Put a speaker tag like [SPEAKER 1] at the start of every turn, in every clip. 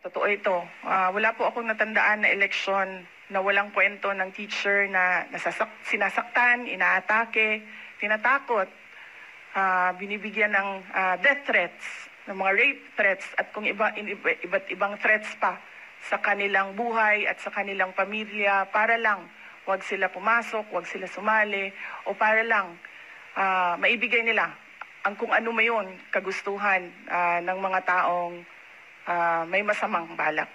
[SPEAKER 1] Totoo ito. Wala po akong natandaan na eleksyon na walang kwento ng teacher na sinasaktan, inaatake, tinatakot, binibigyan ng death threats, ng mga rape threats at kung iba't ibang threats pa sa kanilang buhay at sa kanilang pamilya para lang wag sila pumasok, wag sila sumali o para lang maibigay nila ang kung ano mayon kagustuhan ng mga taong may masamang balak.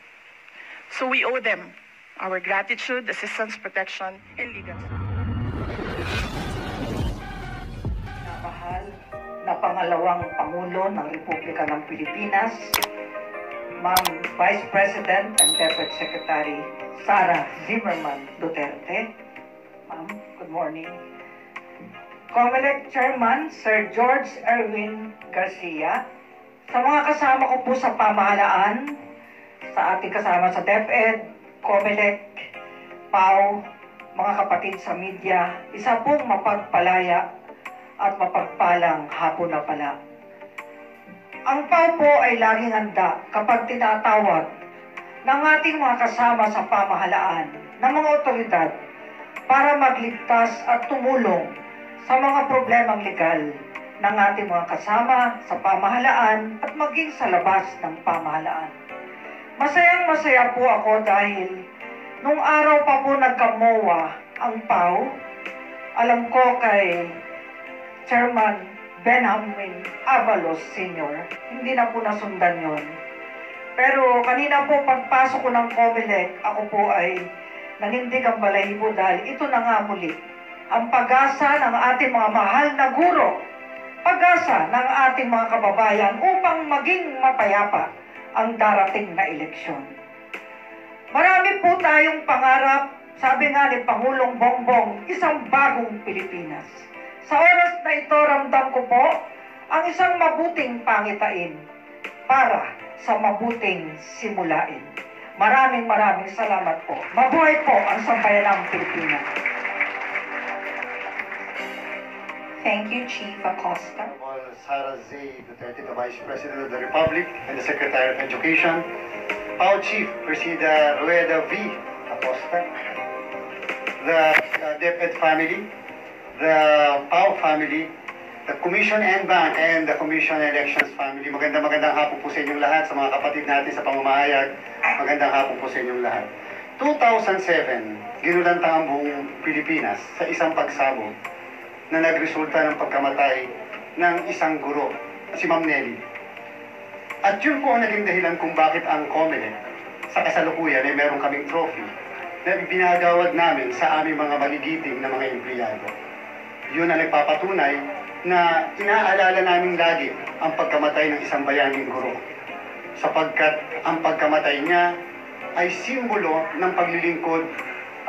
[SPEAKER 1] So we owe them our gratitude, assistance, protection, and legal support.
[SPEAKER 2] Mahal na pangalawang Pangulo ng Republika ng Pilipinas, Ma'am Vice President and Deputy Secretary Sara Zimmerman Duterte. Ma'am, good morning. COMELEC Chairman Sir George Erwin Garcia, sa mga kasama ko po sa pamahalaan, sa ating kasama sa DepEd, COMELEC, PAO, mga kapatid sa media, isa pong mapagpalaya at mapagpalang hapon na pala. Ang PAO po ay laging handa kapag tinatawag ng ating mga kasama sa pamahalaan ng mga otoridad para magligtas at tumulong sa mga problemang legal ng ating mga kasama sa pamahalaan at maging sa labas ng pamahalaan. Masayang-masaya po ako dahil nung araw pa po nagka-MOA ang PAO, alam ko kay Chairman Benjamin Avalos Sr., hindi na po nasundan yon. Pero kanina po pagpasok ko ng COMELEC, ako po ay nanindig ang balahibo dahil ito na nga muli ang pag-asa ng ating mga mahal na guro, pag-asa ng ating mga kababayan upang maging mapayapa ang darating na eleksyon. Marami po tayong pangarap, sabi nga ni Pangulong Bongbong, isang bagong Pilipinas. Sa oras na ito, ramdam ko po ang isang mabuting pangitain para sa mabuting simulain. Maraming salamat po. Mabuhay po ang sambayanang Pilipinas.
[SPEAKER 3] Thank you, Chief Acosta.
[SPEAKER 4] Sara Z. Duterte, the Vice President of the Republic and the Secretary of Education. PAO Chief Presida Rueda V. Acosta. The DepEd family, the PAO family, the Commission and Bank, and the Commission Elections family. Magandang hapon po sa inyong lahat, sa mga kapatid natin sa pamamahayag. Magandang hapon po sa inyong lahat. 2007, ginulanta ang buong Pilipinas sa isang pagsabog na nagresulta ng pagkamatay ng isang guro, si Ma'am Nelly. At yun po ang naging dahilan kung bakit ang COMELEC sa kasalukuyan ay meron kaming trophy na binagawad namin sa aming mga magigiting na mga empleyado. Yun ang nagpapatunay na inaalala namin lagi ang pagkamatay ng isang bayaning guro, sapagkat ang pagkamatay niya ay simbolo ng paglilingkod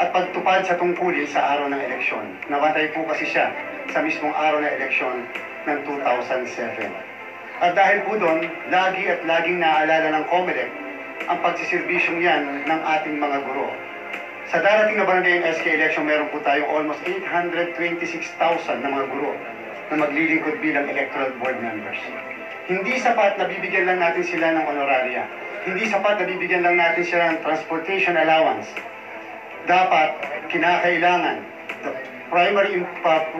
[SPEAKER 4] at pagtupad sa tungkulin sa araw ng eleksyon. Namatay po kasi siya sa mismong araw ng eleksyon ng 2007. At dahil po doon, laging naaalala ng COMELEC ang pagsisirbisyong yan ng ating mga guro. Sa darating na barangay and SK election, meron po tayong almost 826,000 na mga guro na maglilingkod bilang electoral board members. Hindi sapat na bibigyan lang natin sila ng honoraria. Hindi sapat na bibigyan lang natin sila ng transportation allowance. Dapat, kinakailangan, the primary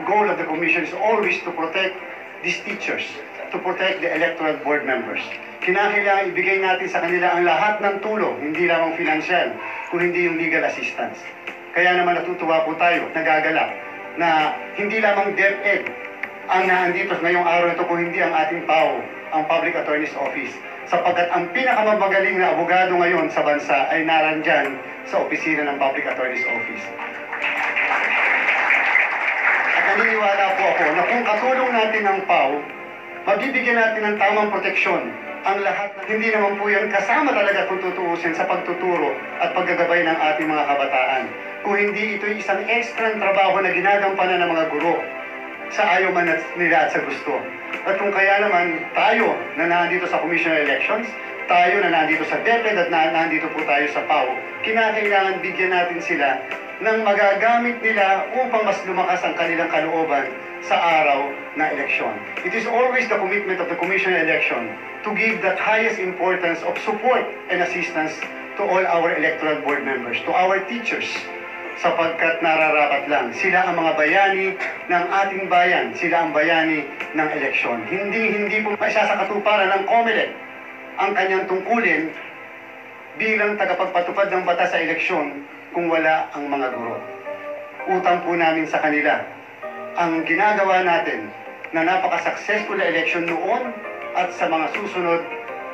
[SPEAKER 4] goal of the Commission is always to protect these teachers, to protect the electoral board members. Kinakailangan ibigay natin sa kanila ang lahat ng tulong, hindi lamang financial, kung hindi yung legal assistance. Kaya naman natutuwa po tayo, nagagalak, na hindi lamang DepEd ang naandito ngayong araw na ito, kung hindi ang ating PAO, ang Public Attorney's Office, sapagkat ang pinakamagaling na abogado ngayon sa bansa ay narandyan sa opisina ng Public Attorney's Office. At naniniwala po ako na kung katulong natin ng PAO, mabibigyan natin ng tamang proteksyon ang lahat. Hindi naman po yan kasama talaga kung tutuusin sa pagtuturo at paggagabay ng ating mga kabataan. Kung hindi, ito'y isang ekstrang trabaho na ginagampanan ng mga guro sa ayaw man nila at sa gusto. At kung kaya naman tayo na nandito sa Commission on Elections, tayo na nandito sa DepEd at nandito po tayo sa PAO, kinakailangan bigyan natin sila ng magagamit nila upang mas lumakas ang kanilang kalooban sa araw ng eleksyon. It is always the commitment of the Commission on Election to give the highest importance of support and assistance to all our electoral board members, to our teachers, sapagkat nararapat lang. Sila ang mga bayani ng ating bayan. Sila ang bayani ng eleksyon. Hindi po maisasakatuparan ng COMELEC ang kanyang tungkulin bilang tagapagpatupad ng batas sa eleksyon kung wala ang mga guro. Utang po namin sa kanila ang ginagawa natin na napaka-successful na eleksyon noon at sa mga susunod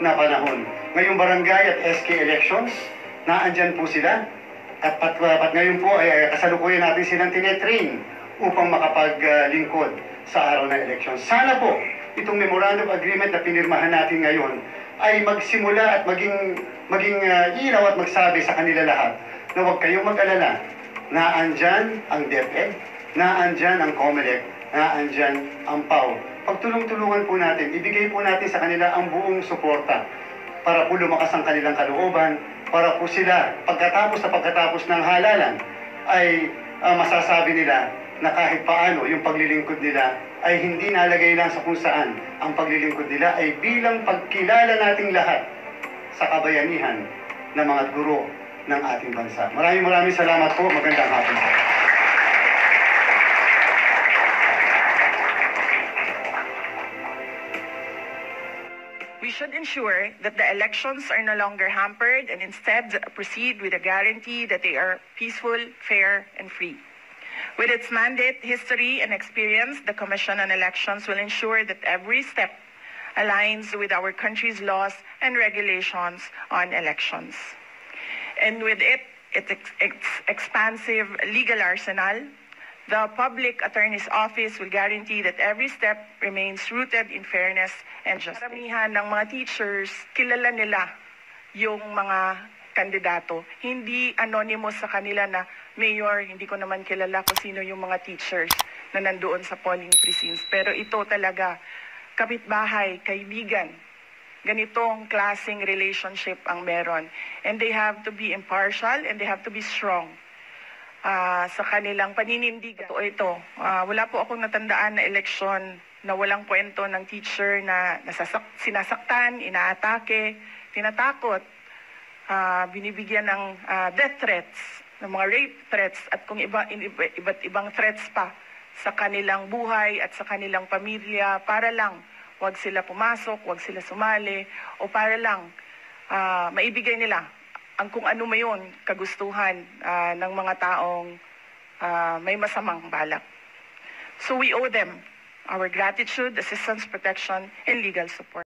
[SPEAKER 4] na panahon. Ngayong barangay at SK elections, naandyan po sila. At pat ngayon po ay kasalukuyan natin silang tinetrain upang makapaglingkod sa araw ng eleksyon. Sana po itong memorandum agreement na pinirmahan natin ngayon ay magsimula at maging ilaw at magsabi sa kanila lahat na huwag kayong mag-alala. Naandyan ang DepEd, naandyan ang COMELEC, naandyan ang PAO. Pagtulong-tulungan po natin, ibigay po natin sa kanila ang buong suporta para po lumakas ang kanilang kalooban, para po sila pagkatapos ng halalan ay masasabi nila na kahit paano yung paglilingkod nila ay hindi nalagay lang sa kung saan. Ang paglilingkod nila ay bilang pagkilala nating lahat sa kabayanihan ng mga guro ng ating bansa. Maraming salamat po. Magandang hapon po.
[SPEAKER 1] We should ensure that the elections are no longer hampered and instead proceed with a guarantee that they are peaceful, fair, and free. With its mandate, history, and experience, the Commission on Elections will ensure that every step aligns with our country's laws and regulations on elections. And with its expansive legal arsenal, the Public Attorney's Office will guarantee that every step remains rooted in fairness and justice. Karamihan ng mga teachers, kilala nila yung mga kandidato. Hindi anonymous sa kanila na, Mayor, hindi ko naman kilala kung sino yung mga teachers na nandoon sa polling precincts. Pero ito talaga, kapitbahay, kaibigan, ganitong klaseng relationship ang meron. And they have to be impartial and they have to be strong sa kanilang paninindigan. Ito, wala po akong natandaan na eleksyon na walang kwento ng teacher na sinasaktan, inaatake, tinatakot, binibigyan ng death threats, ng mga rape threats, at kung iba't ibang threats pa sa kanilang buhay at sa kanilang pamilya para lang wag sila pumasok, wag sila sumali, o para lang maibigay nila ang kung ano mayon kagustuhan ng mga taong may masamang balak. So we owe them our gratitude, assistance, protection, and legal support.